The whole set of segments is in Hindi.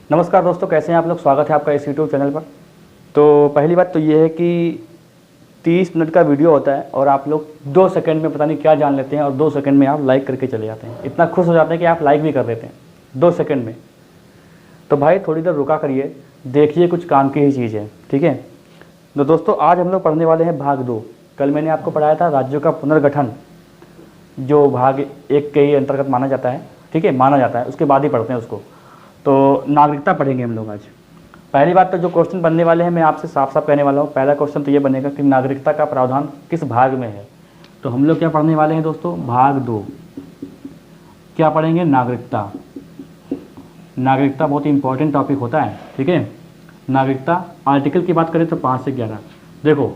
नमस्कार दोस्तों, कैसे हैं आप लोग। स्वागत है आपका इस यूट्यूब चैनल पर। तो पहली बात तो ये है कि 30 मिनट का वीडियो होता है और आप लोग 2 सेकंड में पता नहीं क्या जान लेते हैं और 2 सेकंड में आप लाइक करके चले जाते हैं। इतना खुश हो जाते हैं कि आप लाइक भी कर देते हैं 2 सेकंड में। तो भाई थोड़ी देर रुका करिए, देखिए कुछ काम की ही चीज़ है, ठीक है। तो दोस्तों आज हम लोग पढ़ने वाले हैं भाग 2। कल मैंने आपको पढ़ाया था राज्यों का पुनर्गठन, जो भाग 1 के ही अंतर्गत माना जाता है, ठीक है, माना जाता है, उसके बाद ही पढ़ते हैं उसको। तो नागरिकता पढ़ेंगे हम लोग आज। पहली बात तो जो क्वेश्चन बनने वाले हैं मैं आपसे साफ साफ कहने वाला हूँ। पहला क्वेश्चन तो ये बनेगा कि नागरिकता का प्रावधान किस भाग में है। तो हम लोग क्या पढ़ने वाले हैं दोस्तों, भाग 2। क्या पढ़ेंगे, नागरिकता। नागरिकता बहुत ही इंपॉर्टेंट टॉपिक होता है, ठीक है। नागरिकता आर्टिकल की बात करें तो 5 से 11। देखो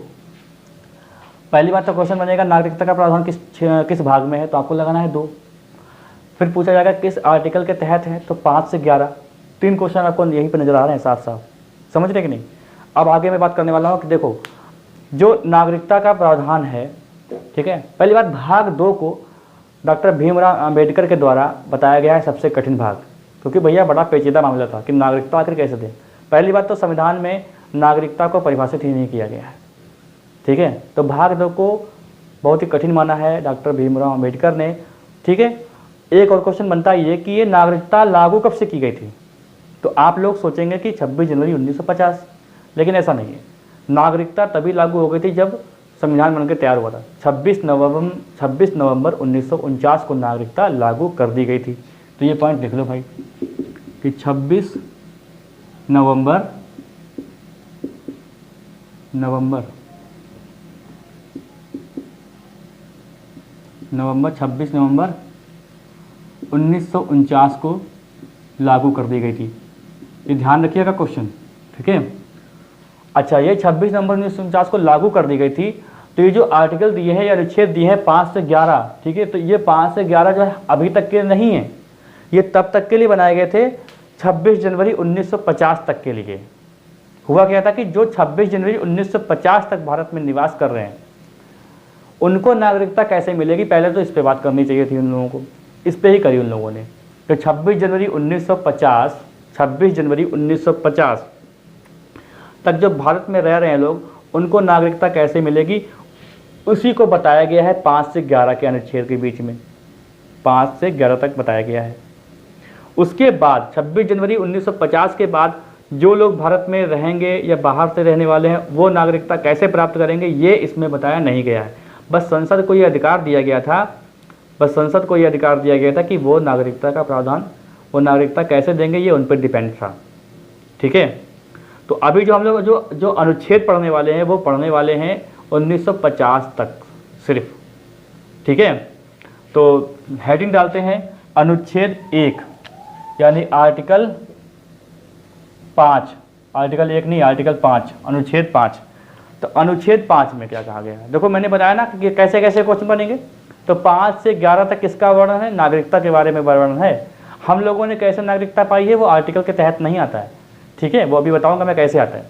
पहली बात तो क्वेश्चन बनेगा नागरिकता का प्रावधान किस भाग में है, तो आपको लगाना है 2। फिर पूछा जाएगा किस आर्टिकल के तहत है, तो 5 से 11। 3 क्वेश्चन आपको यहीं पर नजर आ रहे हैं साफ साफ, समझ रहे कि नहीं। अब आगे मैं बात करने वाला हूँ कि देखो जो नागरिकता का प्रावधान है, ठीक है। पहली बात, भाग 2 को डॉक्टर भीमराव अंबेडकर के द्वारा बताया गया है सबसे कठिन भाग, क्योंकि भैया बड़ा पेचीदा मामला था कि नागरिकता आखिर कैसे दें। पहली बात तो संविधान में नागरिकता को परिभाषित ही नहीं किया गया है, ठीक है। तो भाग 2 को बहुत ही कठिन माना है डॉक्टर भीमराव अंबेडकर ने, ठीक है। एक और क्वेश्चन बनता है ये कि ये नागरिकता लागू कब से की गई थी। तो आप लोग सोचेंगे कि 26 जनवरी 1950, लेकिन ऐसा नहीं है। नागरिकता तभी लागू हो गई थी जब संविधान बनकर तैयार हुआ था। 26 नवंबर 1949 को नागरिकता लागू कर दी गई थी। तो ये पॉइंट लिख लो भाई कि 26 नवंबर 26 नवंबर 1949 को लागू कर दी गई थी। ये ध्यान रखिएगा क्वेश्चन, ठीक है। अच्छा, ये 26 नवंबर 1949 को लागू कर दी गई थी। तो ये जो आर्टिकल दिए हैं या अनुच्छेद दिए हैं 5 से 11, ठीक है। तो ये 5 से 11 जो है अभी तक के नहीं है, ये तब तक के लिए बनाए गए थे 26 जनवरी 1950 तक के लिए। हुआ क्या था कि जो 26 जनवरी 1950 तक भारत में निवास कर रहे हैं उनको नागरिकता कैसे मिलेगी, पहले तो इस पर बात करनी चाहिए थी उन लोगों को, इस पर ही करी उन लोगों ने। तो 26 जनवरी 1950 तक जो भारत में रह रहे हैं लोग, उनको नागरिकता कैसे मिलेगी, उसी को बताया गया है 5 से 11 के अनुच्छेद के बीच में। 5 से 11 तक बताया गया है। उसके बाद 26 जनवरी 1950 के बाद जो लोग भारत में रहेंगे या बाहर से रहने वाले हैं वो नागरिकता कैसे प्राप्त करेंगे, ये इसमें बताया नहीं गया है। बस संसद को ये अधिकार दिया गया था कि वो नागरिकता का प्रावधान, वो नागरिकता कैसे देंगे ये उन पर डिपेंड था, ठीक है। तो अभी जो हम लोग जो अनुच्छेद पढ़ने वाले हैं वो पढ़ने वाले हैं 1950 तक सिर्फ, ठीक है। तो हेडिंग डालते हैं अनुच्छेद 1 यानी आर्टिकल 5, आर्टिकल 1 नहीं, आर्टिकल 5, अनुच्छेद 5। तो अनुच्छेद 5 में क्या कहा गया है, देखो मैंने बताया ना कि कैसे कैसे क्वेश्चन बनेंगे। तो 5 से 11 तक किसका वर्णन है, नागरिकता के बारे में वर्णन है। हम लोगों ने कैसे नागरिकता पाई है वो आर्टिकल के तहत नहीं आता है, ठीक है, वो अभी बताऊंगा मैं कैसे आता है।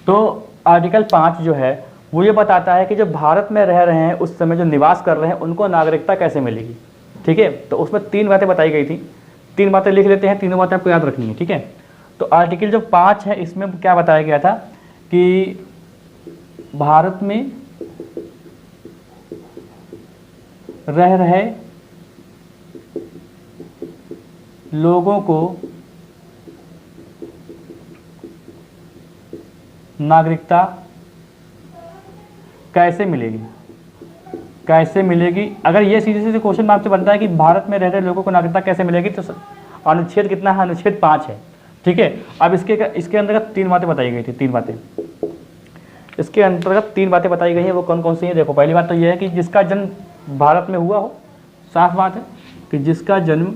तो आर्टिकल 5 जो है वो ये बताता है कि जो भारत में रह रहे हैं उस समय जो निवास कर रहे हैं उनको नागरिकता कैसे मिलेगी, ठीक है। तो उसमें 3 बातें बताई गई थी, 3 बातें लिख लेते हैं, तीनों बातें आपको याद रखनी है, ठीक है। तो आर्टिकल जो 5 है इसमें क्या बताया गया था कि भारत में रह रहे लोगों को नागरिकता कैसे मिलेगी। अगर ये सीधे सीधे क्वेश्चन आपसे बनता है कि भारत में रह रहे लोगों को नागरिकता कैसे मिलेगी, तो अनुच्छेद कितना है, अनुच्छेद 5 है, ठीक है। अब इसके अंतर्गत 3 बातें बताई गई थी, 3 बातें इसके अंतर्गत 3 बातें बताई गई हैं। वो कौन कौन सी हैं, देखो पहली बात तो ये है कि जिसका जन्म भारत में हुआ हो, साफ बात है कि जिसका जन्म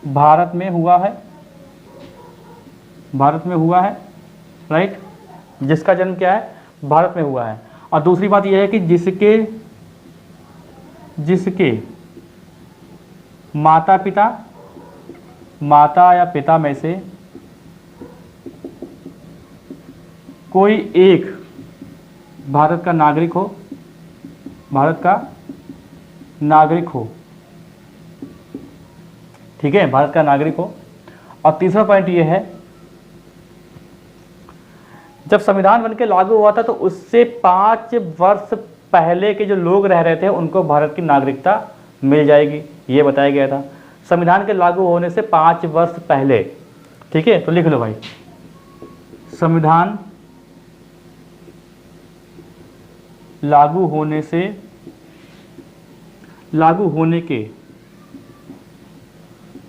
भारत में हुआ है, राइट, जिसका जन्म क्या है, भारत में हुआ है। और दूसरी बात यह है कि जिसके माता या पिता में से कोई एक भारत का नागरिक हो, ठीक है, भारत का नागरिक हो। और तीसरा पॉइंट ये है, जब संविधान बनके लागू हुआ था तो उससे 5 वर्ष पहले के जो लोग रह रहे थे उनको भारत की नागरिकता मिल जाएगी, ये बताया गया था संविधान के लागू होने से 5 वर्ष पहले। ठीक है, तो लिख लो भाई, संविधान लागू होने के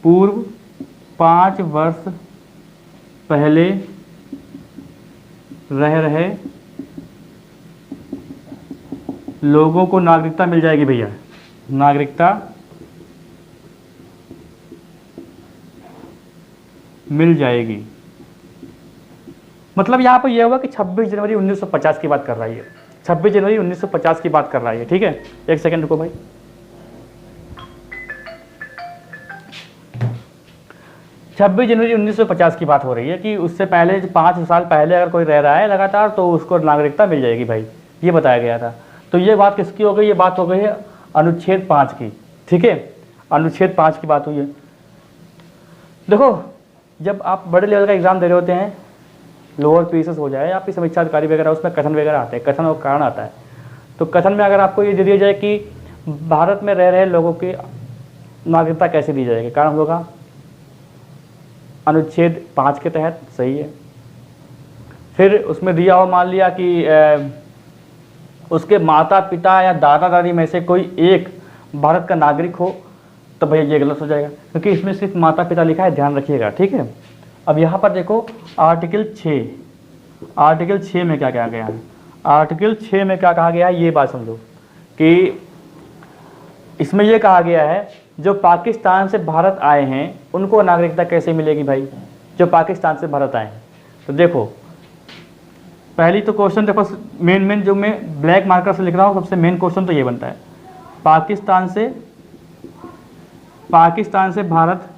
पूर्व 5 वर्ष पहले रह रहे लोगों को नागरिकता मिल जाएगी भैया, नागरिकता मिल जाएगी। मतलब यहाँ पर यह हुआ कि 26 जनवरी 1950 की बात कर रहा है, 26 जनवरी 1950 की बात कर रहा है, ठीक है। एक सेकंड रुको भाई, छब्बीस जनवरी 1950 की बात हो रही है कि उससे पहले 5 साल पहले अगर कोई रह रहा है लगातार तो उसको नागरिकता मिल जाएगी भाई, ये बताया गया था। तो ये बात किसकी हो गई, ये बात हो गई है अनुच्छेद 5 की, ठीक है, अनुच्छेद 5 की बात हुई है। देखो, जब आप बड़े लेवल का एग्जाम दे रहे होते हैं, लोअर पीसेस हो जाए, आपकी समीक्षा अधिकारी वगैरह, उसमें कथन वगैरह आते हैं, कथन और कारण आता है। तो कथन में अगर आपको ये दे दिया जाए कि भारत में रह रहे लोगों की नागरिकता कैसे दी जाएगी, कारण होगा अनुच्छेद 5 के तहत, सही है। फिर उसमें दिया हो, मान लिया कि उसके माता पिता या दादा दादी में से कोई एक भारत का नागरिक हो, तो भैया ये गलत हो जाएगा, क्योंकि इसमें सिर्फ माता पिता लिखा है, ध्यान रखिएगा, ठीक है। अब यहाँ पर देखो आर्टिकल 6 में क्या कहा गया है, आर्टिकल 6 में क्या कहा गया है, ये बात समझो कि इसमें ये कहा गया है जो पाकिस्तान से भारत आए हैं उनको नागरिकता कैसे मिलेगी भाई, जो पाकिस्तान से भारत आए हैं। तो देखो, पहली तो क्वेश्चन देखो, मेन जो मैं ब्लैक मार्कर से लिख रहा हूँ, सबसे मेन क्वेश्चन तो ये बनता है, पाकिस्तान से भारत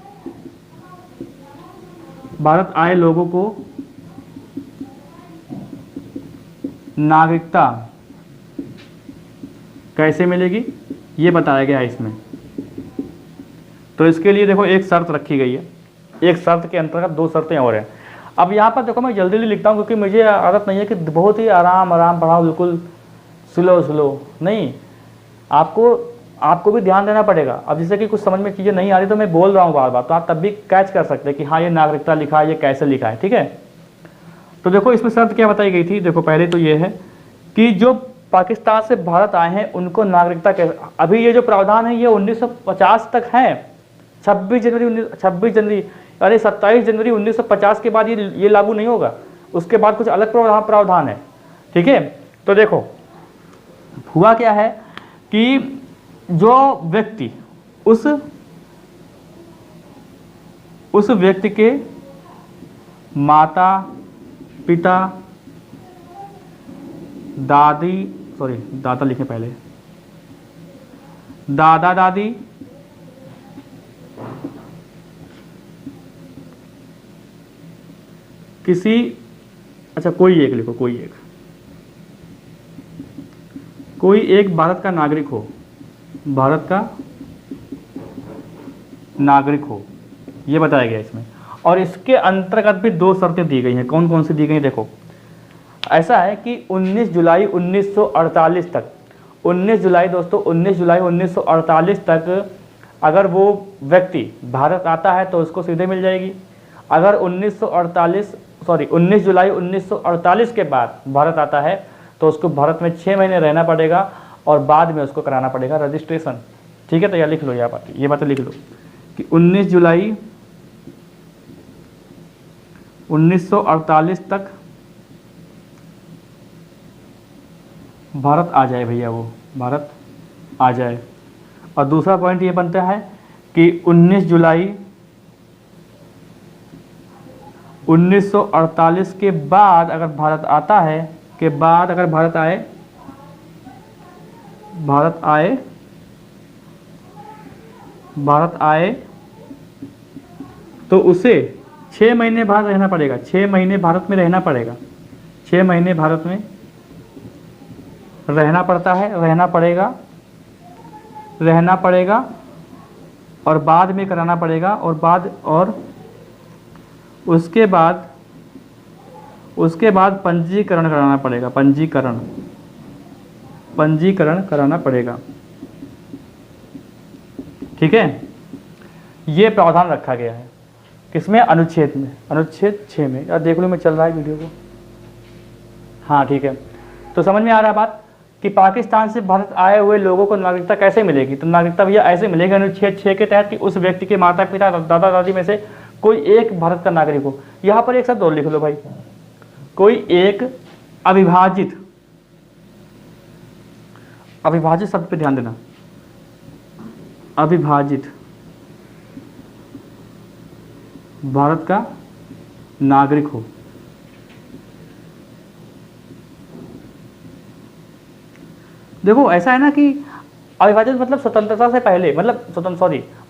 आए लोगों को नागरिकता कैसे मिलेगी, ये बताया गया है इसमें। तो इसके लिए देखो एक शर्त रखी गई है, एक शर्त के अंतर्गत 2 शर्तें और हैं। अब यहाँ पर देखो मैं जल्दी लिखता हूँ क्योंकि मुझे आदत नहीं है कि बहुत ही आराम पढ़ाओ, बिल्कुल स्लो नहीं, आपको भी ध्यान देना पड़ेगा। अब जैसे कि कुछ समझ में चीज़ें नहीं आ रही तो मैं बोल रहा हूँ बार, तो आप तब भी कैच कर सकते हैं कि हाँ ये नागरिकता लिखा है, ये कैसे लिखा है, ठीक है। तो देखो इसमें शर्त क्या बताई गई थी, देखो पहले तो ये है कि जो पाकिस्तान से भारत आए हैं उनको नागरिकता कैसे, अभी ये जो प्रावधान है ये 1950 तक है, 26 जनवरी अरे 27 जनवरी 1950 के बाद ये लागू नहीं होगा, उसके बाद कुछ अलग प्रावधान है, ठीक है। तो देखो हुआ क्या है कि जो व्यक्ति उस व्यक्ति के माता पिता दादा लिखे पहले, दादा दादी किसी, अच्छा कोई एक लिखो, कोई एक भारत का नागरिक हो, भारत का नागरिक हो, ये बताया गया इसमें। और इसके अंतर्गत भी 2 शर्तें दी गई हैं, कौन कौन सी दी गई हैं देखो। ऐसा है कि 19 जुलाई 1948 तक, 19 जुलाई दोस्तों 19 जुलाई 1948 तक अगर वो व्यक्ति भारत आता है तो उसको सीधे मिल जाएगी। अगर 19 जुलाई 1948 के बाद भारत आता है तो उसको भारत में 6 महीने रहना पड़ेगा और बाद में उसको कराना पड़ेगा रजिस्ट्रेशन, ठीक है। तो यह लिख लो, ये बात लिख लो कि 19 जुलाई 1948 तक भारत आ जाए भैया, वो भारत आ जाए। और दूसरा पॉइंट ये बनता है कि 19 जुलाई 1948 के बाद अगर भारत आता है, के बाद अगर भारत आए तो उसे 6 महीने भारत रहना पड़ेगा, 6 महीने भारत में रहना पड़ेगा, 6 महीने भारत में रहना पड़ेगा और बाद में कराना पड़ेगा, और उसके बाद पंजीकरण कराना पड़ेगा, पंजीकरण कराना पड़ेगा। ठीक है, ये प्रावधान रखा गया है किसमें? अनुच्छेद में, अनुच्छेद 6 में। यार देख लो मैं चल रहा है वीडियो को। हाँ ठीक है, तो समझ में आ रहा है बात कि पाकिस्तान से भारत आए हुए लोगों को नागरिकता कैसे मिलेगी? तो नागरिकता भैया ऐसे मिलेगी अनुच्छेद 6 के तहत कि उस व्यक्ति के माता पिता दादा दादी में से कोई एक भारत का नागरिक हो। यहाँ पर एक शब्द और लिख लो भाई, कोई एक अविभाजित, अविभाजित शब्द पे ध्यान देना, अविभाजित भारत का नागरिक हो। देखो ऐसा है ना कि अविभाजित मतलब स्वतंत्रता से पहले, मतलब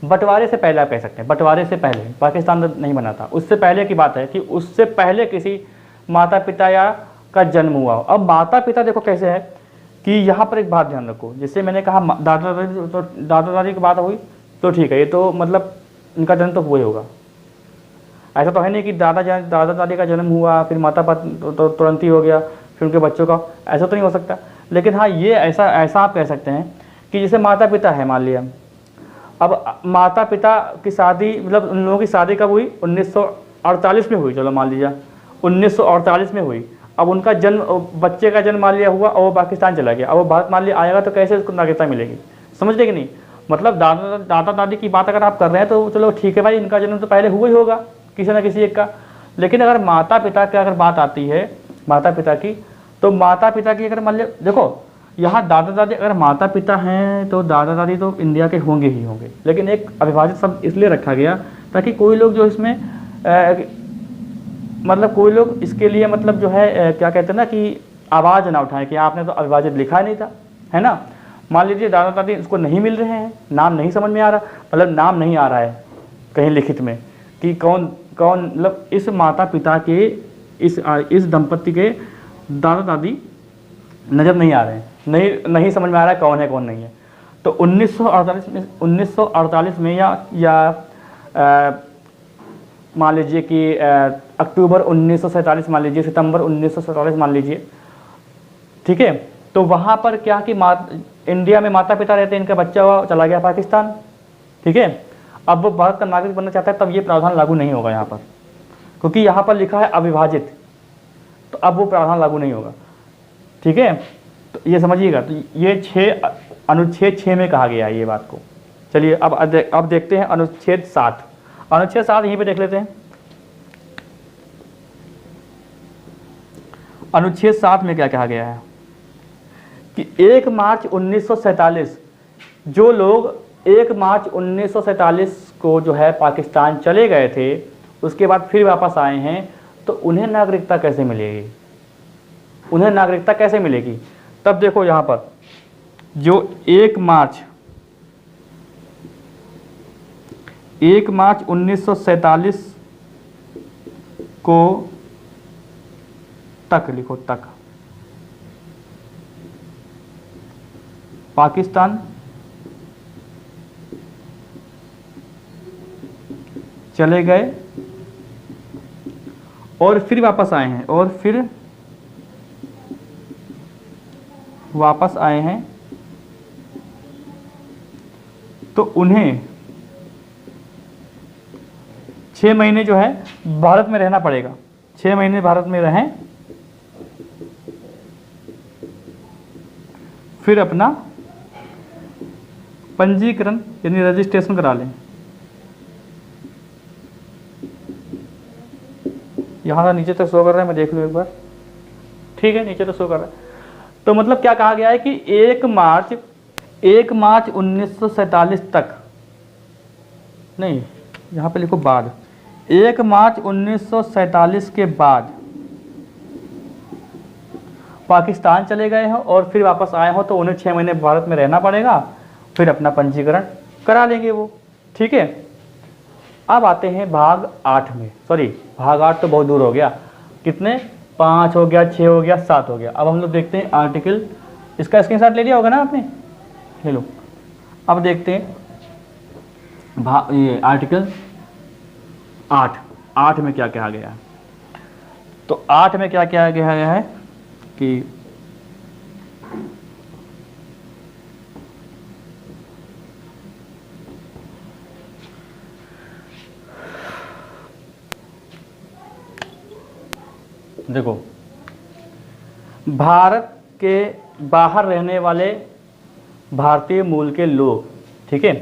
बंटवारे से पहले आप कह सकते हैं, बंटवारे से पहले, पाकिस्तान नहीं बना था उससे पहले की बात है कि उससे पहले किसी माता पिता या का जन्म हुआ हो। अब माता पिता देखो कैसे है कि यहाँ पर एक बात ध्यान रखो, जैसे मैंने कहा दादा दादी, तो दादा दादी की बात हुई तो ठीक है, ये तो मतलब इनका जन्म तो हुआ ही होगा। ऐसा तो है नहीं कि दादा दादी का जन्म हुआ फिर माता पिता तो तुरंत ही हो गया फिर उनके बच्चों का, ऐसा तो नहीं हो सकता। लेकिन हाँ ये ऐसा आप कह सकते हैं कि जैसे माता पिता है, मान लिया अब माता पिता की शादी, मतलब उन लोगों की शादी कब हुई? 1948 में हुई, चलो मान लीजिए 1948 में हुई। अब उनका जन्म, बच्चे का जन्म मान लिया हुआ और वो पाकिस्तान चला गया, अब वो भारत मान लिया आएगा तो कैसे उसको नागरिकता मिलेगी? समझ रहे कि नहीं? मतलब दादा दादी की बात अगर आप कर रहे हैं तो चलो ठीक है भाई, इनका जन्म तो पहले हुआ ही होगा किसी ना किसी एक का। लेकिन अगर माता पिता की अगर बात आती है, माता पिता की, तो माता पिता की अगर मान लिया, देखो यहाँ दादा दादी अगर माता पिता हैं तो दादा दादी तो इंडिया के होंगे ही होंगे, लेकिन एक अविभाजित शब्द इसलिए रखा गया ताकि कोई लोग जो इसमें मतलब कोई लोग इसके लिए मतलब जो है क्या कहते हैं ना कि आवाज़ ना उठाएं कि आपने तो अविभाजित लिखा नहीं था, है ना। मान लीजिए दादा दादी इसको नहीं मिल रहे हैं, नाम नहीं समझ में आ रहा, मतलब नाम नहीं आ रहा है कहीं लिखित में कि कौन कौन, मतलब इस माता पिता के इस दंपति के दादा दादी नजर नहीं आ रहे हैं, नहीं समझ में आ रहा है कौन है कौन नहीं है। तो 1948 में या मान लीजिए कि अक्टूबर 1947 मान लीजिए, सितंबर 1947 मान लीजिए, ठीक है। तो वहाँ पर क्या कि इंडिया में माता पिता रहते हैं, इनका बच्चा हुआ चला गया पाकिस्तान, ठीक है। अब वो भारत का नागरिक बनना चाहता है तब ये प्रावधान लागू नहीं होगा यहाँ पर, क्योंकि यहाँ पर लिखा है अविभाजित, तो अब वो प्रावधान लागू नहीं होगा, ठीक है। तो ये समझिएगा, तो ये अनुच्छेद 6 में कहा गया है ये बात को। चलिए अब देखते हैं अनुच्छेद 7। अनुच्छेद 7 यहीं पे देख लेते हैं। अनुच्छेद 7 में क्या कहा गया है कि 1 मार्च 1947 जो लोग 1 मार्च 1947 को जो है पाकिस्तान चले गए थे, उसके बाद फिर वापस आए हैं, तो उन्हें नागरिकता कैसे मिलेगी? उन्हें नागरिकता कैसे मिलेगी? तब देखो यहाँ पर जो 1 मार्च 1947 को तक लिखो, तक पाकिस्तान चले गए और फिर वापस आए हैं, तो उन्हें 6 महीने जो है भारत में रहना पड़ेगा। 6 महीने भारत में रहें, फिर अपना पंजीकरण यानी रजिस्ट्रेशन करा लें। यहाँ का नीचे तक शो कर रहा है, मैं देख लूँ एक बार, ठीक है, नीचे तक शो कर रहा है। तो मतलब क्या कहा गया है कि 1 मार्च 1947 तक, नहीं यहाँ पे लिखो बाद, 1 मार्च 1947 के बाद पाकिस्तान चले गए हो और फिर वापस आए हो, तो उन्हें 6 महीने भारत में रहना पड़ेगा, फिर अपना पंजीकरण करा लेंगे वो, ठीक है। अब आते हैं भाग 8 में, सॉरी भाग 8 तो बहुत दूर हो गया, कितने 5 हो गया, 6 हो गया, 7 हो गया। अब हम लोग देखते हैं आर्टिकल, इसका स्क्रीनशॉट ले लिया होगा ना आपने, ले लो। अब देखते हैं ये आर्टिकल 8 में क्या कहा गया है? तो 8 में क्या कहा गया है कि देखो, भारत के बाहर रहने वाले भारतीय मूल के लोग, ठीक है,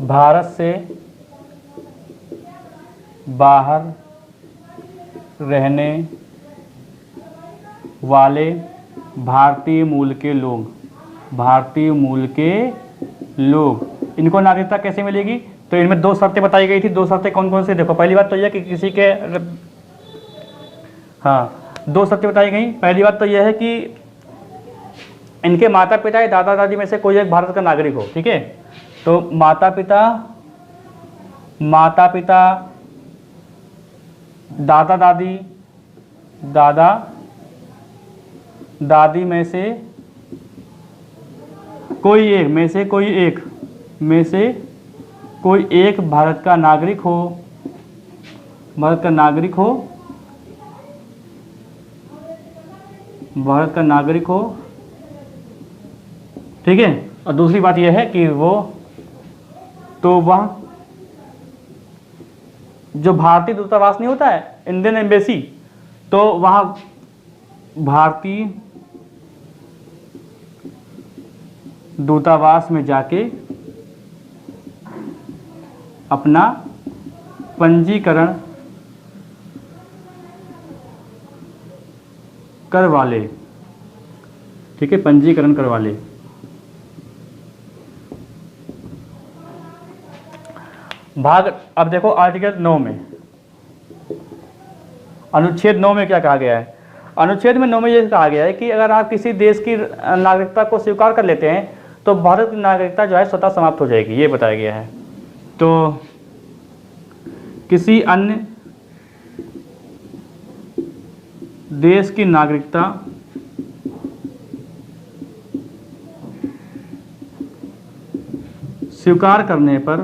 भारत से बाहर रहने वाले भारतीय मूल के लोग, भारतीय मूल के लोग, इनको नागरिकता कैसे मिलेगी? तो इनमें 2 शर्तें बताई गई थी। 2 शर्तें कौन कौन सी? देखो, पहली बात तो यह कि किसी के, हाँ, 2 शर्तें बताई गई। पहली बात तो यह है कि इनके माता पिता या दादा दादी में से कोई एक भारत का नागरिक हो, ठीक है। तो माता पिता दादा दादी में से कोई एक भारत का नागरिक हो, ठीक है। और दूसरी बात यह है कि वह जो भारतीय दूतावास नहीं होता है, इंडियन एम्बेसी, तो वहाँ भारतीय दूतावास में जाके अपना पंजीकरण करवा ले, ठीक है, पंजीकरण करवा ले। अब देखो आर्टिकल 9 में, अनुच्छेद 9 में क्या कहा गया है? अनुच्छेद में 9 में यह कहा गया है कि अगर आप किसी देश की नागरिकता को स्वीकार कर लेते हैं तो भारत की नागरिकता जो है स्वतः समाप्त हो जाएगी, ये बताया गया है। तो किसी अन्य देश की नागरिकता स्वीकार करने पर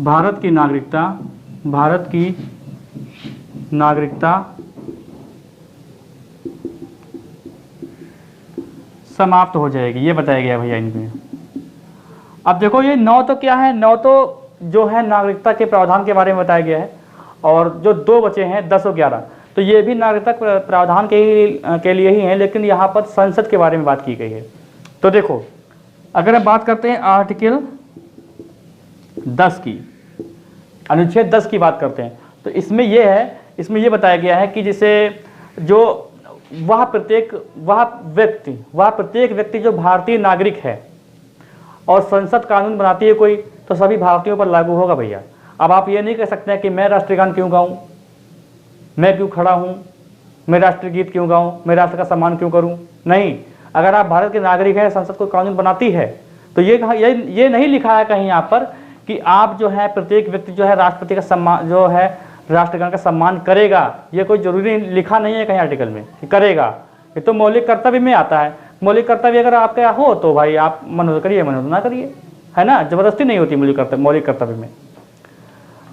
भारत की नागरिकता समाप्त हो जाएगी, ये बताया गया भैया इनमें। अब देखो, ये 9 तो क्या है? 9 तो जो है नागरिकता के प्रावधान के बारे में बताया गया है, और जो 2 बचे हैं 10 और 11, तो ये भी नागरिकता प्रावधान के लिए ही हैं, लेकिन यहाँ पर संसद के बारे में बात की गई है। तो देखो, अगर हम बात करते हैं आर्टिकल 10 की, अनुच्छेद 10 की बात करते हैं, तो इसमें ये बताया गया है कि जैसे जो वह प्रत्येक व्यक्ति जो भारतीय नागरिक है और संसद कानून बनाती है कोई, तो सभी भारतीयों पर लागू होगा भैया। अब आप ये नहीं कह सकते हैं कि मैं राष्ट्रगान क्यों गाऊं, मैं क्यों खड़ा हूं, मैं राष्ट्रगीत क्यों गाऊं, मैं राष्ट्र का सम्मान क्यों करूं। नहीं, अगर आप भारत के नागरिक हैं, संसद को कानून बनाती है, तो ये नहीं लिखा है कहीं यहाँ पर कि आप जो है प्रत्येक व्यक्ति जो है राष्ट्रपति का सम्मान, जो है राष्ट्रगान का सम्मान करेगा। ये कोई जरूरी लिखा नहीं है कहीं आर्टिकल में कि करेगा, ये तो मौलिक कर्तव्य में आता है। मौलिक कर्तव्य अगर आपका हो तो भाई आप मन करिए, मन ना करिए, है ना, जबरदस्ती नहीं होती मौलिक कर्तव्य में।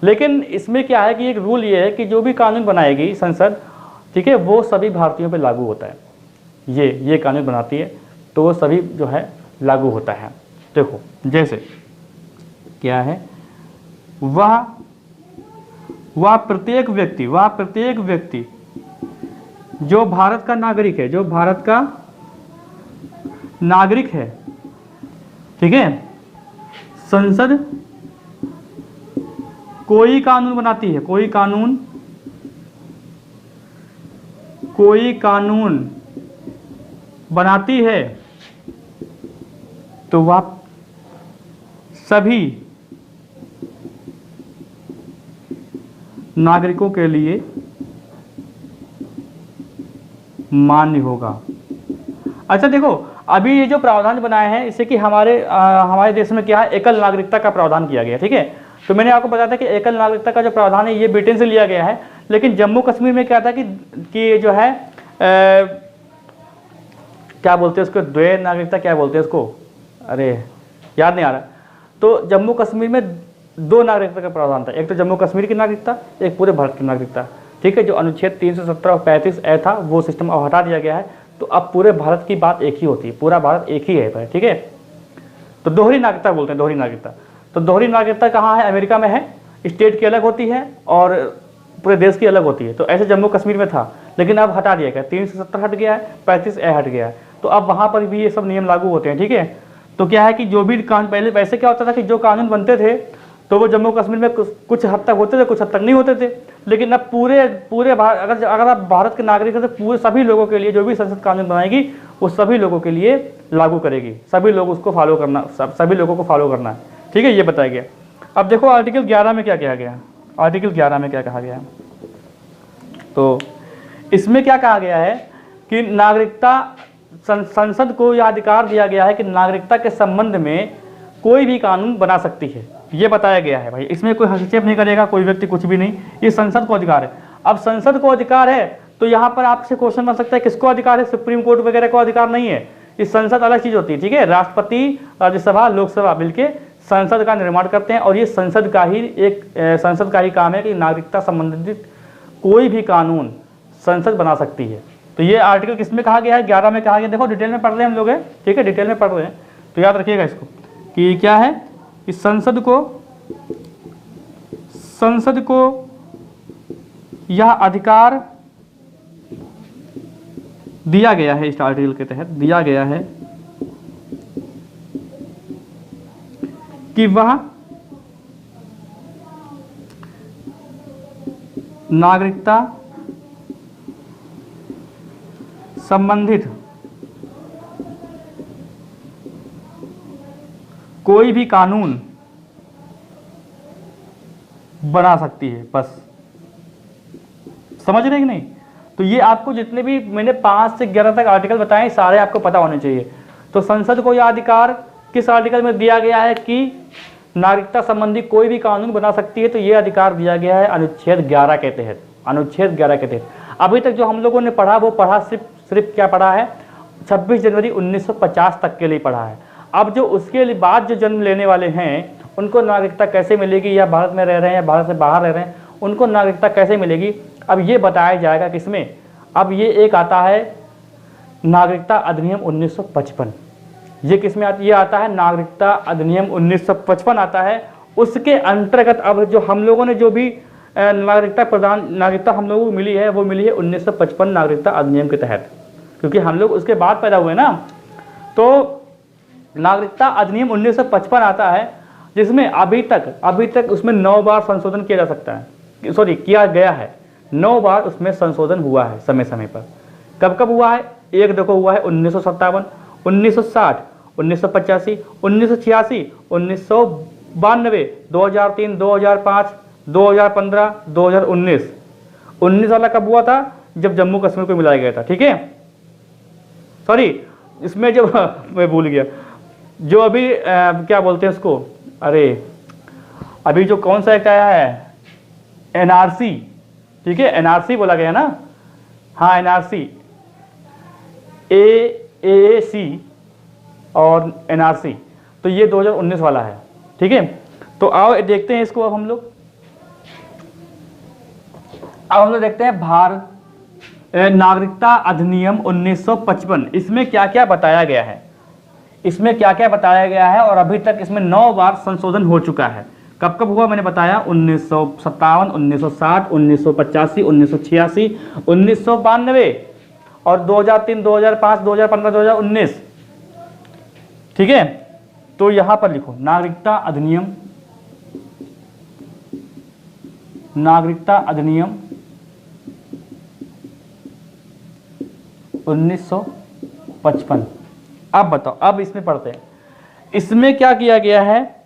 लेकिन इसमें क्या है कि एक रूल ये है कि जो भी कानून बनाएगी संसद, ठीक है, वो सभी भारतीयों पर लागू होता है। ये कानून बनाती है तो वो सभी जो है लागू होता है। देखो, जैसे क्या है, वह प्रत्येक व्यक्ति जो भारत का नागरिक है, ठीक है, संसद कोई कानून बनाती है, कोई कानून बनाती है, तो वह सभी नागरिकों के लिए मान्य होगा। अच्छा देखो, अभी ये जो प्रावधान बनाए हैं, इससे कि हमारे देश में क्या है, एकल नागरिकता का प्रावधान किया गया, ठीक है। तो मैंने आपको बताया था कि एकल नागरिकता का जो प्रावधान है ये ब्रिटेन से लिया गया है, लेकिन जम्मू कश्मीर में क्या था कि जो है क्या बोलते हैं उसको, द्वैय नागरिकता क्या बोलते हैं उसको, अरे याद नहीं आ रहा। तो जम्मू कश्मीर में 2 नागरिकता का प्रावधान था, एक तो जम्मू कश्मीर की नागरिकता, एक पूरे भारत की नागरिकता। ठीक है, जो अनुच्छेद 317 और 35 ए था वो सिस्टम अब हटा दिया गया है। तो अब पूरे भारत की बात एक ही होती है, पूरा भारत एक ही है। ठीक है, तो दोहरी नागरिकता बोलते हैं, दोहरी नागरिकता। तो दोहरी नागरिकता कहाँ है, अमेरिका में है, स्टेट की अलग होती है और पूरे देश की अलग होती है। तो ऐसे जम्मू कश्मीर में था, लेकिन अब हटा दिया गया, 370 हट गया है, 35 ए हट गया है। तो अब वहाँ पर भी ये सब नियम लागू होते हैं। ठीक है, तो क्या है कि जो भी कानून, पहले वैसे क्या होता था कि जो कानून बनते थे तो वो जम्मू कश्मीर में कुछ हद तक होते थे, कुछ हद तक नहीं होते थे। लेकिन अब पूरे अगर आप भारत के नागरिक हैं तो पूरे सभी लोगों के लिए जो भी संसद कानून बनाएगी वो सभी लोगों के लिए लागू करेगी, सभी लोग उसको फॉलो करना, सभी लोगों को फॉलो करना है। ठीक है, ये बताया गया। अब देखो आर्टिकल 11 में क्या कहा गया, आर्टिकल 11 में क्या कहा गया है। तो इसमें क्या कहा गया है कि नागरिकता, संसद को यह अधिकार दिया गया है कि नागरिकता के संबंध में कोई भी कानून बना सकती है, ये बताया गया है भाई। इसमें कोई हस्तक्षेप नहीं करेगा कोई व्यक्ति, कुछ भी नहीं, ये संसद को अधिकार है। अब संसद को अधिकार है तो यहाँ पर आपसे क्वेश्चन बन सकता है किसको अधिकार है, सुप्रीम कोर्ट वगैरह को अधिकार नहीं है। इस संसद अलग चीज होती है। ठीक है, राष्ट्रपति, राज्यसभा, लोकसभा मिलके संसद का निर्माण करते हैं और ये संसद का ही काम है कि नागरिकता संबंधित कोई भी कानून संसद बना सकती है। तो ये आर्टिकल किसमें कहा गया है, 11 में कहा गया। देखो डिटेल में पढ़ रहे हैं हम लोग, है ठीक है, डिटेल में पढ़ रहे हैं तो याद रखिएगा इसको कि क्या है कि संसद को यह अधिकार दिया गया है, इस आर्टिकल के तहत दिया गया है कि वह नागरिकता संबंधित कोई भी कानून बना सकती है। बस समझ रहे हैं कि नहीं। तो ये आपको जितने भी मैंने 5 से 11 तक आर्टिकल बताए सारे आपको पता होने चाहिए। तो संसद को यह अधिकार किस आर्टिकल में दिया गया है कि नागरिकता संबंधी कोई भी कानून बना सकती है। तो ये अधिकार दिया गया है अनुच्छेद 11 के तहत, अनुच्छेद 11 के तहत। अभी तक जो हम लोगों ने पढ़ा वो पढ़ा सिर्फ क्या पढ़ा है, 26 जनवरी 1950 तक के लिए पढ़ा है। अब जो उसके बाद जो जन्म लेने वाले हैं उनको नागरिकता कैसे मिलेगी, या भारत में रह रहे हैं या भारत से बाहर रह रहे हैं उनको नागरिकता कैसे मिलेगी, अब ये बताया जाएगा किसमें। अब ये एक आता है नागरिकता अधिनियम 1955, ये किसमें आती, ये आता है नागरिकता अधिनियम 1955 आता है। उसके अंतर्गत अब जो हम लोगों ने जो भी नागरिकता हम लोगों को मिली है वो मिली है 1955 नागरिकता अधिनियम के तहत, क्योंकि हम लोग उसके बाद पैदा हुए ना। तो नागरिकता अधिनियम 1955 आता है जिसमें अभी तक उसमें 9 बार संशोधन किया जा सकता है, किया गया है। 9 बार उसमें संशोधन हुआ है समय समय पर। कब कब हुआ है, एक देखो हुआ है 1957, 1960, 1985, 1986, 1992, 2003, 2005, 2015, 2019। 19 वाला कब हुआ था, जब जम्मू कश्मीर को मिलाया गया था। ठीक है, सॉरी इसमें जब मैं भूल गया, जो अभी क्या बोलते हैं उसको, अरे अभी जो कौन सा एक आया है एनआरसी, ठीक है एनआरसी बोला गया ना, हाँ एनआरसी, एएसी और एनआरसी, तो ये 2019 वाला है। ठीक है, तो आओ देखते हैं इसको। अब हम लोग देखते हैं भारत नागरिकता अधिनियम 1955, इसमें क्या क्या बताया गया है, इसमें क्या क्या बताया गया है। और अभी तक इसमें 9 बार संशोधन हो चुका है। कब कब हुआ मैंने बताया, 1957, 1960, 1985, 1986, 1992 और 2003, 2005, 2015, 2019। ठीक है, तो यहां पर लिखो नागरिकता अधिनियम 1955। अब बताओ, अब इसमें पढ़ते हैं, इसमें क्या किया गया है।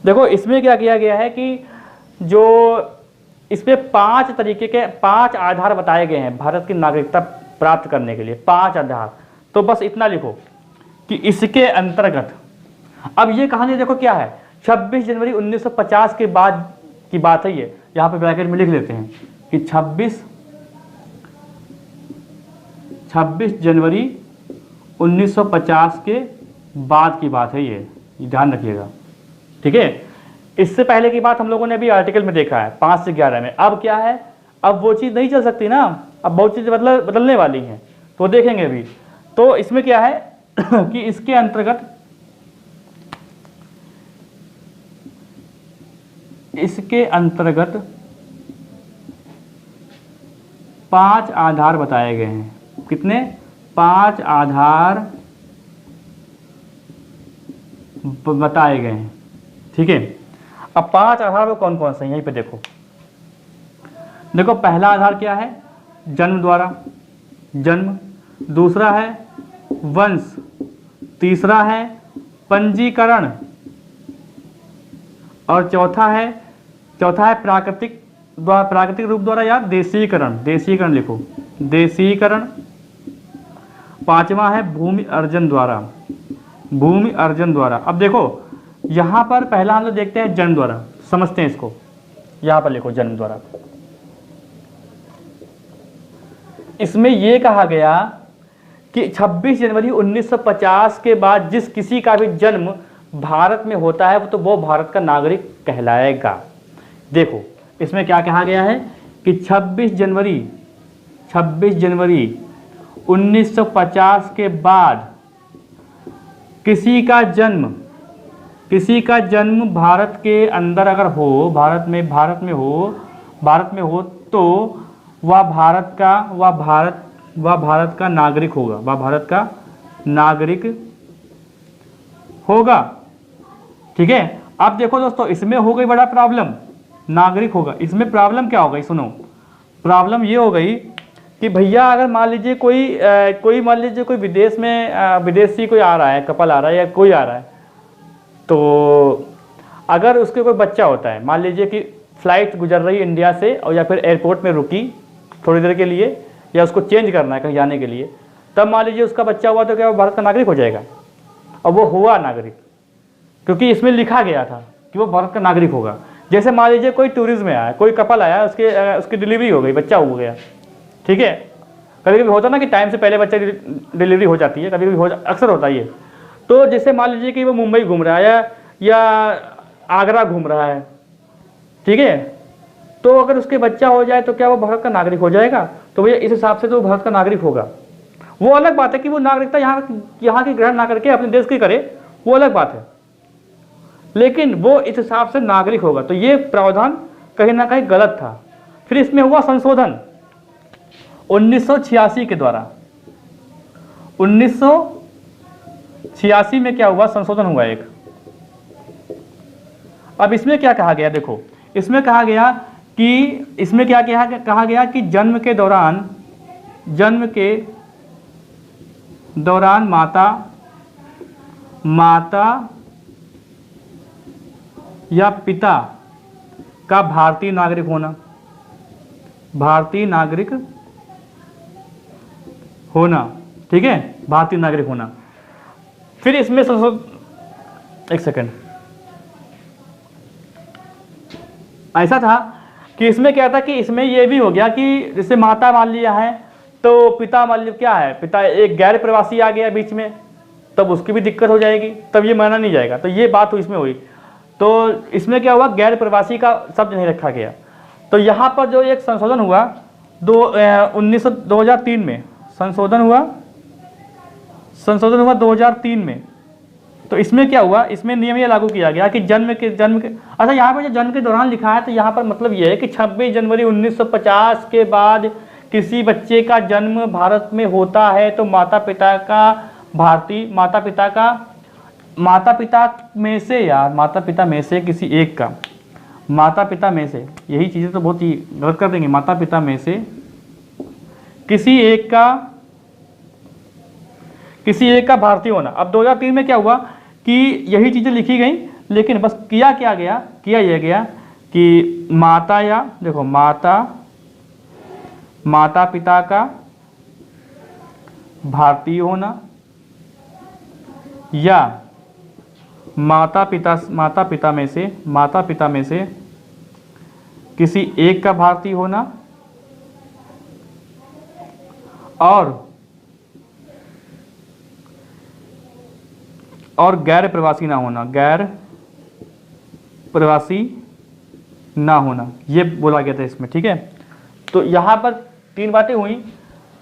देखो इसमें क्या किया गया है कि जो इसमें 5 तरीके के 5 आधार बताए गए हैं भारत की नागरिकता प्राप्त करने के लिए, 5 आधार। तो बस इतना लिखो कि इसके अंतर्गत, अब ये कहानी देखो क्या है, 26 जनवरी 1950 के बाद की बात है ये, यहां पे ब्रैकेट में लिख लेते हैं कि 26 26 जनवरी 1950 के बाद की बात है, ये ध्यान रखिएगा, ठीक है। इससे पहले की बात हम लोगों ने अभी आर्टिकल में देखा है 5 से 11 में। अब क्या है, अब वो चीज़ नहीं चल सकती ना, अब बहुत चीज़ बदलने वाली हैं, तो देखेंगे अभी। तो इसमें क्या है कि इसके अंतर्गत 5 आधार बताए गए हैं। कितने? 5 आधार बताए गए हैं, ठीक है। अब 5 आधार वो कौन कौन से हैं, यहीं पे देखो। पहला आधार क्या है? जन्म द्वारा, जन्म। दूसरा है वंश। तीसरा है पंजीकरण। और चौथा है प्राकृतिक रूप द्वारा या देशीकरण लिखो, देशीकरण। पांचवा है भूमि अर्जन द्वारा। अब देखो यहाँ पर पहला हम लोग देखते हैं जन्म द्वारा, समझते हैं इसको। यहाँ पर लिखो जन्म द्वारा। इसमें यह कहा गया कि 26 जनवरी 1950 के बाद जिस किसी का भी जन्म भारत में होता है तो वो भारत का नागरिक कहलाएगा। देखो इसमें क्या कहा गया है कि 26 जनवरी 1950 के बाद किसी का जन्म भारत के अंदर अगर हो, भारत में हो तो वह भारत का नागरिक होगा, ठीक है। अब देखो दोस्तों, इसमें हो गई बड़ा प्रॉब्लम, नागरिक होगा। इसमें प्रॉब्लम क्या हो गई, सुनो। प्रॉब्लम ये हो गई कि भैया अगर मान लीजिए कोई विदेश में विदेशी कोई आ रहा है, कपल आ रहा है या कोई आ रहा है, तो अगर उसके कोई बच्चा होता है, मान लीजिए कि फ़्लाइट गुजर रही है इंडिया से और या फिर एयरपोर्ट में रुकी थोड़ी देर के लिए, या उसको चेंज करना है कहीं जाने के लिए, तब मान लीजिए उसका बच्चा हुआ तो क्या वो भारत का नागरिक हो जाएगा? और वो हुआ नागरिक, क्योंकि इसमें लिखा गया था कि वो भारत का नागरिक होगा। जैसे मान लीजिए कोई टूरिज्म में आया, कोई कपल आया, उसकी डिलीवरी हो गई, बच्चा हो गया, ठीक है। कभी कभी होता ना कि टाइम से पहले बच्चे डिलीवरी हो जाती है, कभी अक्सर होता ही है। तो जैसे मान लीजिए कि वो मुंबई घूम रहा है या आगरा घूम रहा है, ठीक है, तो अगर उसके बच्चा हो जाए तो क्या वो भारत का नागरिक हो जाएगा? तो भैया इस हिसाब से तो भारत का नागरिक होगा। वो अलग बात है कि वो नागरिकता यहाँ की ग्रहण ना करके अपने देश की करे, वो अलग बात है, लेकिन वो इस हिसाब से नागरिक होगा। तो ये प्रावधान कहीं ना कहीं गलत था। फिर इसमें हुआ संशोधन 1986 के द्वारा। 1986 में क्या हुआ, संशोधन हुआ एक। अब इसमें क्या कहा गया, देखो इसमें कहा गया कि जन्म के दौरान माता या पिता का भारतीय नागरिक होना, ठीक है, भारतीय नागरिक होना। फिर इसमें एक सेकंड, ऐसा था कि इसमें क्या था कि इसमें यह भी हो गया कि जैसे माता मान लिया है तो पिता मान लिया, क्या है, पिता एक गैर प्रवासी आ गया बीच में, तब उसकी भी दिक्कत हो जाएगी, तब ये माना नहीं जाएगा। तो ये बात इसमें हुई। तो इसमें क्या हुआ, गैर प्रवासी का शब्द नहीं रखा गया। तो यहाँ पर जो एक संशोधन हुआ 2003 में संशोधन हुआ 2003 में। तो इसमें क्या हुआ, इसमें नियम ये लागू किया गया कि जन्म के अच्छा, यहाँ पर जो जन्म के दौरान लिखा है तो यहाँ पर मतलब ये है कि 26 जनवरी 1950 के बाद किसी बच्चे का जन्म भारत में होता है तो माता पिता में से किसी एक का, माता पिता में से, यही चीज़ें तो बहुत ही गलत कर देंगे, माता पिता में से किसी एक का भारतीय होना। अब 2003 में क्या हुआ कि यही चीज़ें लिखी गई, लेकिन बस किया यह गया कि माता पिता का भारतीय होना या माता पिता में से किसी एक का भारतीय होना, और और गैर प्रवासी ना होना, गैर प्रवासी ना होना, ये बोला गया था इसमें। ठीक है, तो यहाँ पर 3 बातें हुई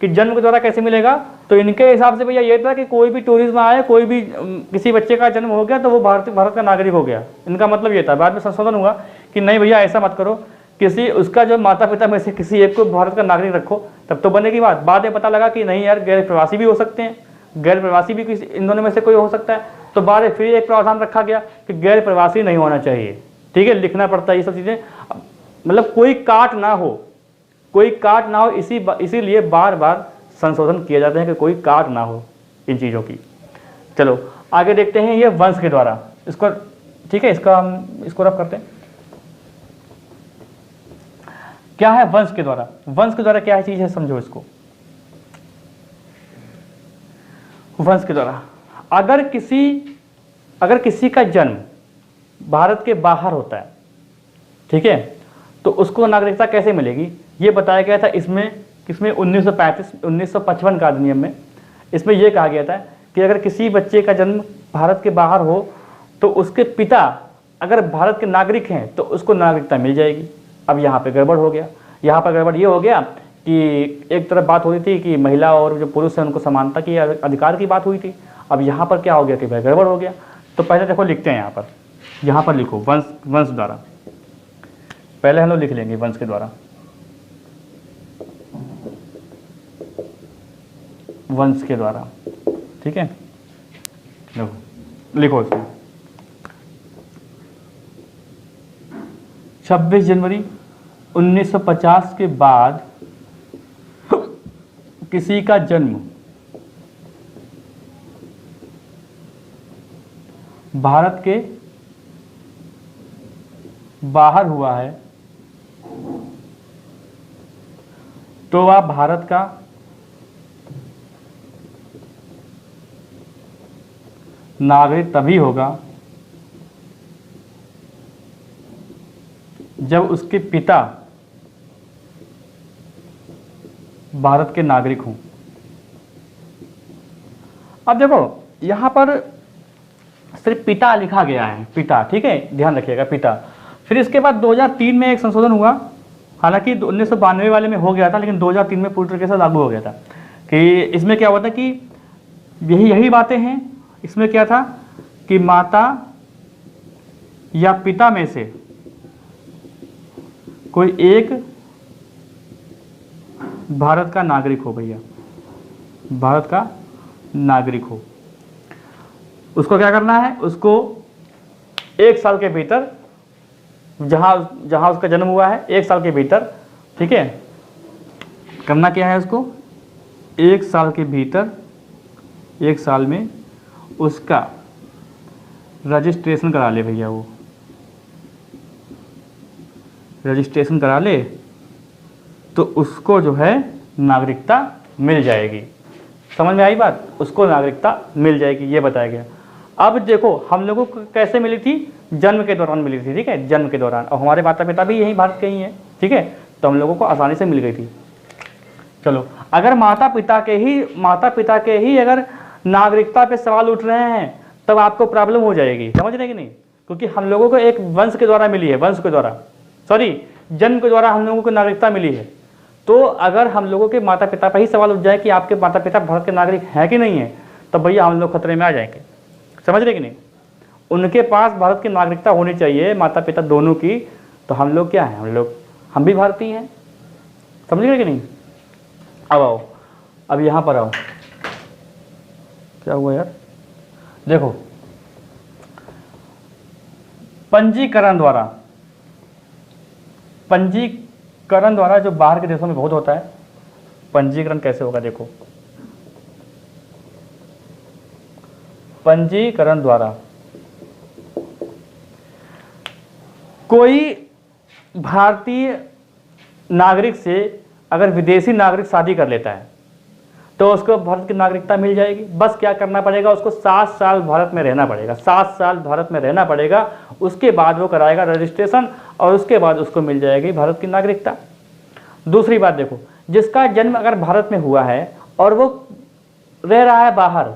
कि जन्म के द्वारा कैसे मिलेगा। तो इनके हिसाब से भैया ये था कि कोई भी टूरिज्म आए, कोई भी किसी बच्चे का जन्म हो गया तो वो भारत का नागरिक हो गया, इनका मतलब ये था। बाद में संशोधन हुआ कि नहीं भैया ऐसा मत करो, किसी उसका जो माता पिता में से किसी एक को भारत का नागरिक रखो, तब तो बनेगी बात। बाद में पता लगा कि नहीं यार, गैर प्रवासी भी हो सकते हैं, गैर प्रवासी भी किसी इन दोनों में से कोई हो सकता है। तो बाद में फिर एक प्रावधान रखा गया कि गैर प्रवासी नहीं होना चाहिए। ठीक है, लिखना पड़ता है ये सब चीज़ें, मतलब कोई काट ना हो, कोई काट ना हो, इसीलिए बार बार संशोधन किए जाते हैं कि कोई काट ना हो इन चीज़ों की। चलो आगे देखते हैं, ये वंश के द्वारा, इसको ठीक है, इसको रब करते हैं। क्या है वंश के द्वारा? वंश के द्वारा क्या है चीज है, समझो इसको। वंश के द्वारा अगर किसी का जन्म भारत के बाहर होता है, ठीक है, तो उसको नागरिकता कैसे मिलेगी ये बताया गया था इसमें 1955 का अधिनियम में। इसमें यह कहा गया था कि अगर किसी बच्चे का जन्म भारत के बाहर हो तो उसके पिता अगर भारत के नागरिक हैं तो उसको नागरिकता मिल जाएगी। अब यहाँ पे गड़बड़ हो गया। यहाँ पर गड़बड़ ये हो गया कि एक तरफ बात हो रही थी कि महिला और जो पुरुष हैं उनको समानता की अधिकार की बात हुई थी। अब यहाँ पर क्या हो गया कि भाई गड़बड़ हो गया। तो पहले देखो लिखते हैं, यहाँ पर लिखो वंश द्वारा। पहले हम लोग लिख लेंगे वंश के द्वारा, वंश के द्वारा। ठीक है, लिखो इसमें 26 जनवरी 1950 के बाद किसी का जन्म भारत के बाहर हुआ है तो वह भारत का नागरिक तभी होगा जब उसके पिता भारत के नागरिक हों। अब देखो यहां पर सिर्फ पिता लिखा गया है, पिता, ठीक है, ध्यान रखिएगा पिता। फिर इसके बाद 2003 में एक संशोधन हुआ, हालांकि 1992 वाले में हो गया था, लेकिन 2003 में पूरी तरीके से लागू हो गया था कि इसमें क्या हुआ था कि यही बातें हैं। इसमें क्या था कि माता या पिता में से कोई एक भारत का नागरिक हो, भैया भारत का नागरिक हो, उसको क्या करना है, उसको 1 साल के भीतर, जहां उसका जन्म हुआ है 1 साल के भीतर, ठीक है, करना क्या है, उसको 1 साल के भीतर, 1 साल में उसका रजिस्ट्रेशन करा ले भैया। वो रजिस्ट्रेशन करा ले तो उसको जो है नागरिकता मिल जाएगी। समझ में आई बात? उसको नागरिकता मिल जाएगी, ये बताया गया। अब देखो हम लोगों को कैसे मिली थी, जन्म के दौरान मिली थी, ठीक है, जन्म के दौरान। और हमारे माता पिता भी यहीं भारत के ही हैं, ठीक है, तो हम लोगों को आसानी से मिल गई थी। चलो अगर माता पिता के ही अगर नागरिकता पे सवाल उठ रहे हैं तब आपको प्रॉब्लम हो जाएगी, समझ रहे कि नहीं, क्योंकि हम लोगों को एक वंश के द्वारा मिली है, वंश के द्वारा, सॉरी जन्म के द्वारा हम लोगों को नागरिकता मिली है। तो अगर हम लोगों के माता पिता पर ही सवाल उठ जाए कि आपके माता पिता भारत के नागरिक हैं कि नहीं है, तब भैया हम लोग खतरे में आ जाएंगे, समझ रहे कि नहीं। उनके पास भारत की नागरिकता होनी चाहिए, माता पिता दोनों की, तो हम लोग क्या हैं, हम भी भारतीय हैं, समझ रहे कि नहीं। अब आओ, अब यहाँ पर आओ, क्या हुआ यार, देखो पंजीकरण द्वारा जो बाहर के देशों में बहुत होता है, पंजीकरण कैसे होगा, देखो पंजीकरण द्वारा कोई भारतीय नागरिक से अगर विदेशी नागरिक शादी कर लेता है तो उसको भारत की नागरिकता मिल जाएगी। बस क्या करना पड़ेगा, उसको 7 साल भारत में रहना पड़ेगा, 7 साल भारत में रहना पड़ेगा, उसके बाद वो कराएगा रजिस्ट्रेशन और उसके बाद उसको मिल जाएगी भारत की नागरिकता। दूसरी बात देखो, जिसका जन्म अगर भारत में हुआ है और वो रह रहा है बाहर,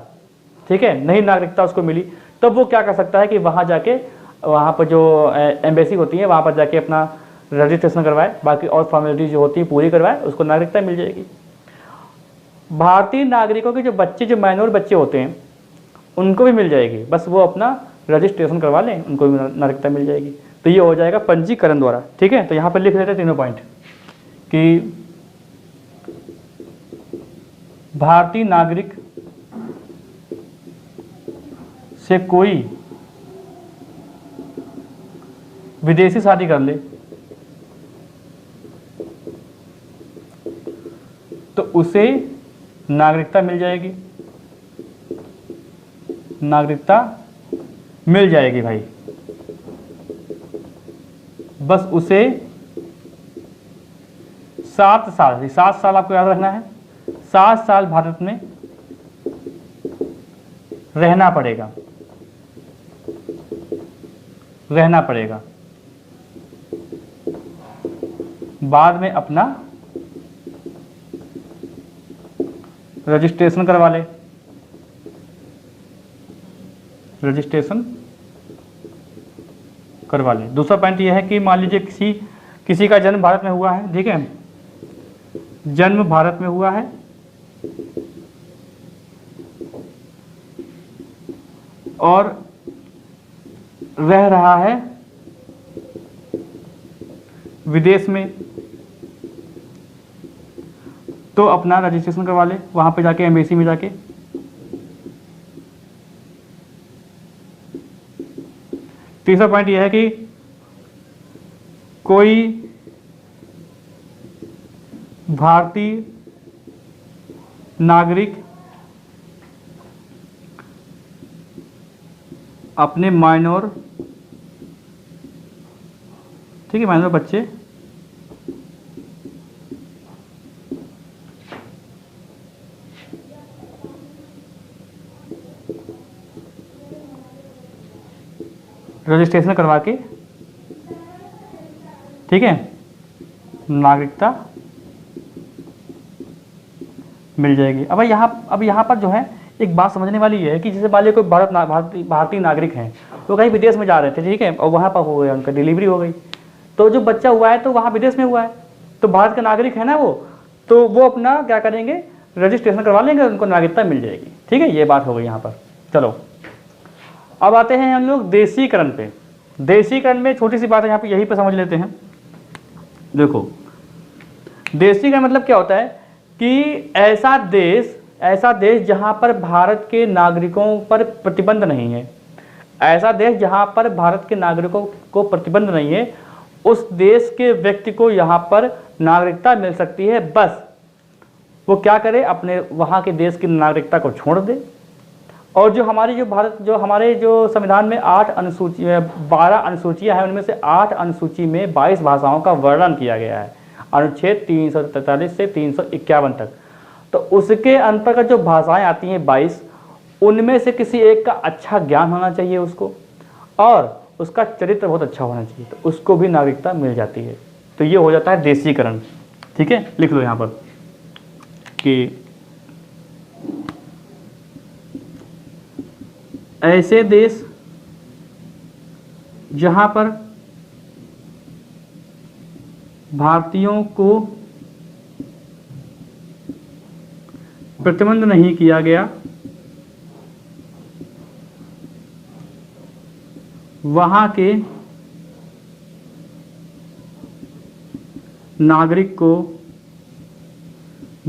ठीक है, नहीं नागरिकता उसको मिली, तो वो क्या कर सकता है कि वहाँ जाके, वहाँ पर जो एम्बेसी होती है वहाँ पर जाके अपना रजिस्ट्रेशन करवाए, बाकी और फॉर्मेलिटी जो होती है पूरी करवाए, उसको नागरिकता मिल जाएगी। भारतीय नागरिकों के जो बच्चे, जो माइनॉर बच्चे होते हैं, उनको भी मिल जाएगी, बस वो अपना रजिस्ट्रेशन करवा लें, उनको भी नागरिकता मिल जाएगी। तो ये हो जाएगा पंजीकरण द्वारा। ठीक है, तो यहाँ पर लिख लेते हैं तीनों पॉइंट कि भारतीय नागरिक से कोई विदेशी शादी कर ले तो उसे नागरिकता मिल जाएगी, नागरिकता मिल जाएगी भाई। बस उसे 7 साल, 7 साल आपको याद रखना है, 7 साल भारत में रहना पड़ेगा, रहना पड़ेगा। बाद में अपना रजिस्ट्रेशन करवा ले, रजिस्ट्रेशन करवा ले। दूसरा पॉइंट यह है कि मान लीजिए किसी का जन्म भारत में हुआ है, ठीक है, जन्म भारत में हुआ है और रह रहा है विदेश में, तो अपना रजिस्ट्रेशन करवा ले वहां पे जाके, एम्बेसी में जाके। तीसरा पॉइंट यह है कि कोई भारतीय नागरिक अपने माइनॉर, ठीक है, माइनॉर बच्चे रजिस्ट्रेशन करवा के, ठीक है, नागरिकता मिल जाएगी। अब यहाँ पर जो है एक बात समझने वाली है कि जैसे मान लीजिए कोई भारतीय नागरिक हैं, तो कहीं विदेश में जा रहे थे, ठीक है, और वहाँ पर हो गया, उनका डिलीवरी हो गई, तो जो बच्चा हुआ है तो वहाँ विदेश में हुआ है, तो भारत का नागरिक है ना वो, तो वो अपना क्या करेंगे, रजिस्ट्रेशन करवा लेंगे, उनको नागरिकता मिल जाएगी। ठीक है, ये बात हो गई यहाँ पर। चलो अब आते हैं हम लोग देशीकरण पे। देशीकरण में छोटी सी बात है यहाँ पे, यहीं पे समझ लेते हैं। देखो, देशीकरण मतलब क्या होता है कि ऐसा देश जहाँ पर भारत के नागरिकों पर प्रतिबंध नहीं है, ऐसा देश जहाँ पर भारत के नागरिकों को प्रतिबंध नहीं है, उस देश के व्यक्ति को यहाँ पर नागरिकता मिल सकती है। बस वो क्या करे, अपने वहाँ के देश की नागरिकता को छोड़ दे। और जो हमारे जो संविधान में 12 अनुसूचियाँ हैं, उनमें से 8 अनुसूची में 22 भाषाओं का वर्णन किया गया है, अनुच्छेद 343 से 351 तक। तो उसके अंतर्गत जो भाषाएं आती हैं 22, उनमें से किसी एक का अच्छा ज्ञान होना चाहिए उसको, और उसका चरित्र बहुत अच्छा होना चाहिए, तो उसको भी नागरिकता मिल जाती है। तो ये हो जाता है देशीकरण। ठीक है, लिख लो यहाँ पर कि ऐसे देश जहाँ पर भारतीयों को प्रतिबंध नहीं किया गया, वहाँ के नागरिक को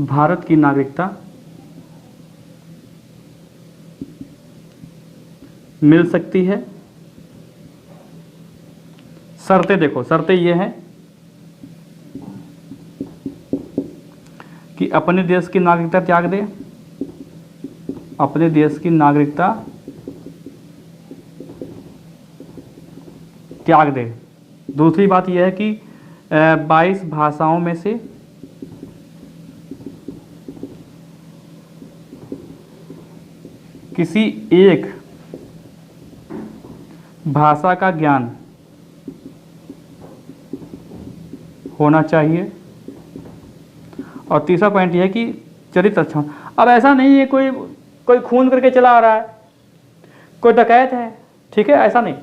भारत की नागरिकता मिल सकती है। शर्तें देखो, शर्तें ये हैं कि अपने देश की नागरिकता त्याग दे, अपने देश की नागरिकता त्याग दे। दूसरी बात यह है कि 22 भाषाओं में से किसी एक भाषा का ज्ञान होना चाहिए। और तीसरा पॉइंट यह है कि चरित्र अच्छा। अब ऐसा नहीं है कोई खून करके चला आ रहा है, कोई डकैत है, ठीक है, ऐसा नहीं,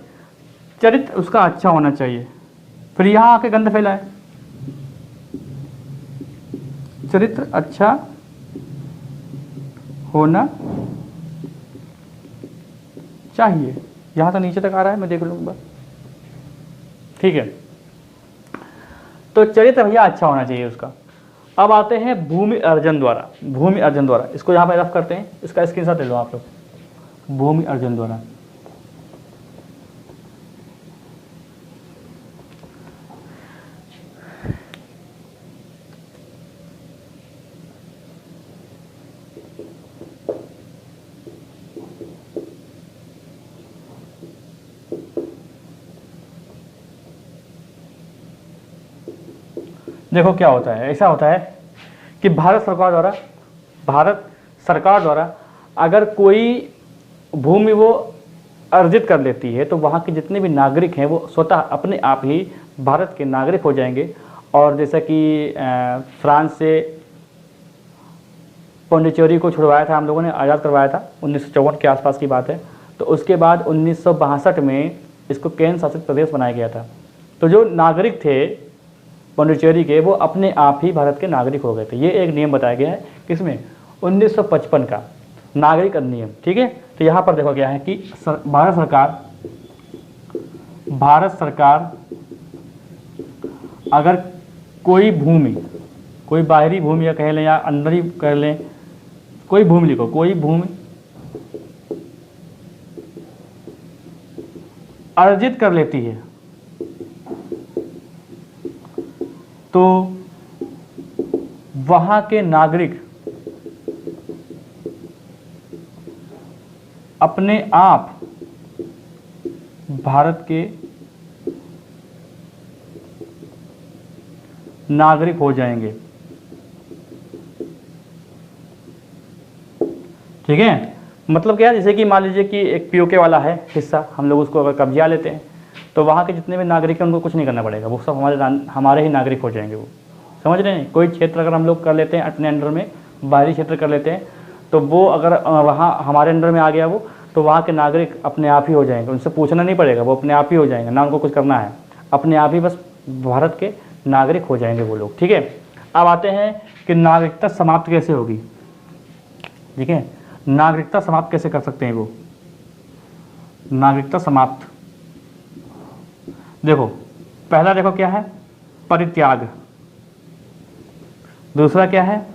चरित्र उसका अच्छा होना चाहिए। फिर यहाँ आके गंद फैलाए, चरित्र अच्छा होना चाहिए। यहाँ तो नीचे तक आ रहा है, मैं देख लूँगा, ठीक है। तो चरित्र भैया अच्छा होना चाहिए उसका। अब आते हैं भूमि अर्जन द्वारा। भूमि अर्जन द्वारा, इसको यहाँ पे रफ करते हैं, इसका स्क्रीनशॉट ले लो आप लोग। भूमि अर्जन द्वारा देखो क्या होता है, ऐसा होता है कि भारत सरकार द्वारा अगर कोई भूमि वो अर्जित कर लेती है तो वहाँ के जितने भी नागरिक हैं वो स्वतः अपने आप ही भारत के नागरिक हो जाएंगे। और जैसा कि फ्रांस से पौंडीचेरी को छुड़वाया था हम लोगों ने, आज़ाद करवाया था, 1954 के आसपास की बात है। तो उसके बाद 1962 में इसको केंद्र शासित प्रदेश बनाया गया था। तो जो नागरिक थे पौंडीचेरी के, वो अपने आप ही भारत के नागरिक हो गए थे। ये एक नियम बताया गया है किसमें, 1955 का नागरिक अधिनियम, ठीक है। तो यहाँ पर देखो क्या है कि भारत सरकार अगर कोई भूमि, कोई बाहरी भूमि या कह लें या अंदर ही कह लें, कोई भूमि लिखो, कोई भूमि अर्जित कर लेती है तो वहाँ के नागरिक अपने आप भारत के नागरिक हो जाएंगे, ठीक है। मतलब क्या है, जैसे कि मान लीजिए कि एक पीओके वाला है हिस्सा, हम लोग उसको अगर कब्जा लेते हैं तो वहाँ के जितने भी नागरिक हैं उनको कुछ नहीं करना पड़ेगा, वो सब हमारे ही नागरिक हो जाएंगे। वो समझ रहे हैं, कोई क्षेत्र अगर हम लोग कर लेते हैं अपने अंडर में, बाहरी क्षेत्र कर लेते हैं, तो वो अगर वहाँ हमारे अंडर में आ गया वो, तो वहाँ के नागरिक अपने आप ही हो जाएंगे, उनसे पूछना नहीं पड़ेगा, वो अपने आप ही हो जाएंगे, ना उनको कुछ करना है, अपने आप ही बस भारत के नागरिक हो जाएंगे वो लोग, ठीक है। अब आते हैं कि नागरिकता समाप्त कैसे होगी, ठीक है। नागरिकता समाप्त कैसे कर सकते हैं वो, नागरिकता समाप्त, देखो पहला देखो क्या है, परित्याग, दूसरा क्या है,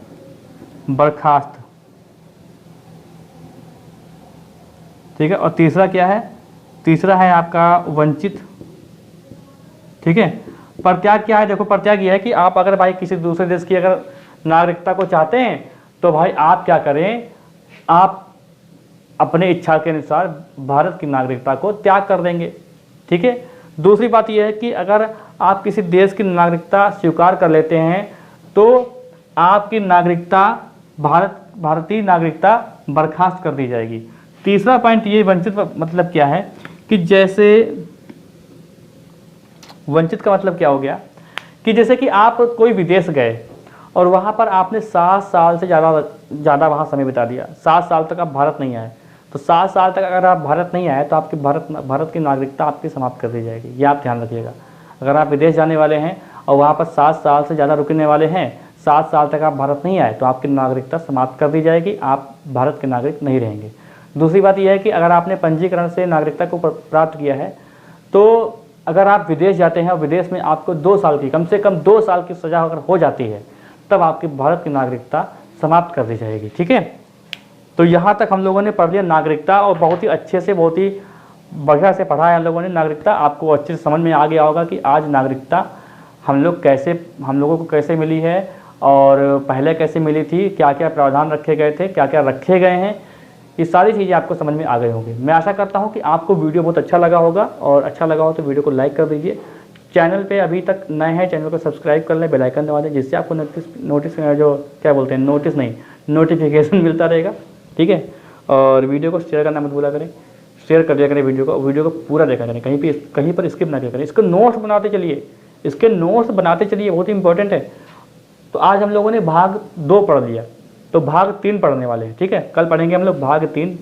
बर्खास्त, ठीक है, और तीसरा क्या है, तीसरा है आपका वंचित, ठीक है। परित्याग क्या है, देखो परित्याग ये है कि आप अगर भाई किसी दूसरे देश की अगर नागरिकता को चाहते हैं तो भाई आप क्या करें, आप अपने इच्छा के अनुसार भारत की नागरिकता को त्याग कर देंगे, ठीक है। दूसरी बात यह है कि अगर आप किसी देश की नागरिकता स्वीकार कर लेते हैं तो आपकी नागरिकता भारतीय नागरिकता बर्खास्त कर दी जाएगी। तीसरा पॉइंट ये वंचित मतलब क्या है कि जैसे वंचित का मतलब क्या हो गया कि जैसे कि आप कोई विदेश गए और वहाँ पर आपने 7 साल से ज़्यादा वहाँ समय बिता दिया, 7 साल तक आप भारत नहीं आए, तो 7 साल तक अगर आप भारत नहीं आए तो आपकी भारत की नागरिकता आपकी समाप्त कर दी जाएगी। ये आप ध्यान रखिएगा। अगर आप विदेश जाने वाले हैं और वहाँ पर 7 साल से ज़्यादा रुकने वाले हैं, 7 साल तक आप भारत नहीं आए तो आपकी नागरिकता समाप्त कर दी जाएगी, आप भारत के नागरिक नहीं रहेंगे। दूसरी बात यह है कि अगर आपने पंजीकरण से नागरिकता को प्राप्त किया है तो अगर आप विदेश जाते हैं और विदेश में आपको 2 साल की, कम से कम 2 साल की सज़ा अगर हो जाती है तब आपकी भारत की नागरिकता समाप्त कर दी जाएगी, ठीक है। तो यहाँ तक हम लोगों ने पढ़ लिया नागरिकता, और बहुत ही अच्छे से, बहुत ही बढ़िया से पढ़ा है हम लोगों ने नागरिकता। आपको अच्छे से समझ में आ गया होगा कि आज नागरिकता हम लोगों को कैसे मिली है और पहले कैसे मिली थी, क्या क्या प्रावधान रखे गए थे, क्या क्या रखे गए हैं, ये सारी चीज़ें आपको समझ में आ गई होंगी। मैं आशा करता हूँ कि आपको वीडियो बहुत अच्छा लगा होगा, और अच्छा लगा हो तो वीडियो को लाइक कर दीजिए। चैनल पे अभी तक नए हैं, चैनल को सब्सक्राइब कर लें, बेल आइकन दबा दें, जिससे आपको नोटिफिकेशन मिलता रहेगा, ठीक है। और वीडियो को शेयर करना मत भूला करें, शेयर कर दिया करें वीडियो को पूरा देखा करें, कहीं पर स्किप ना किया करें। इसके नोट्स बनाते चलिए, बहुत ही इंपॉर्टेंट है। तो आज हम लोगों ने भाग 2 पढ़ लिया, तो भाग 3 पढ़ने वाले हैं, ठीक है। कल पढ़ेंगे हम लोग भाग 3,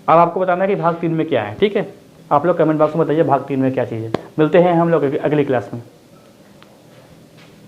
अब आपको बताना है कि भाग 3 में क्या है, ठीक है। आप लोग कमेंट बॉक्स में बताइए भाग 3 में क्या चीज़ है। मिलते हैं हम लोग अगली क्लास में।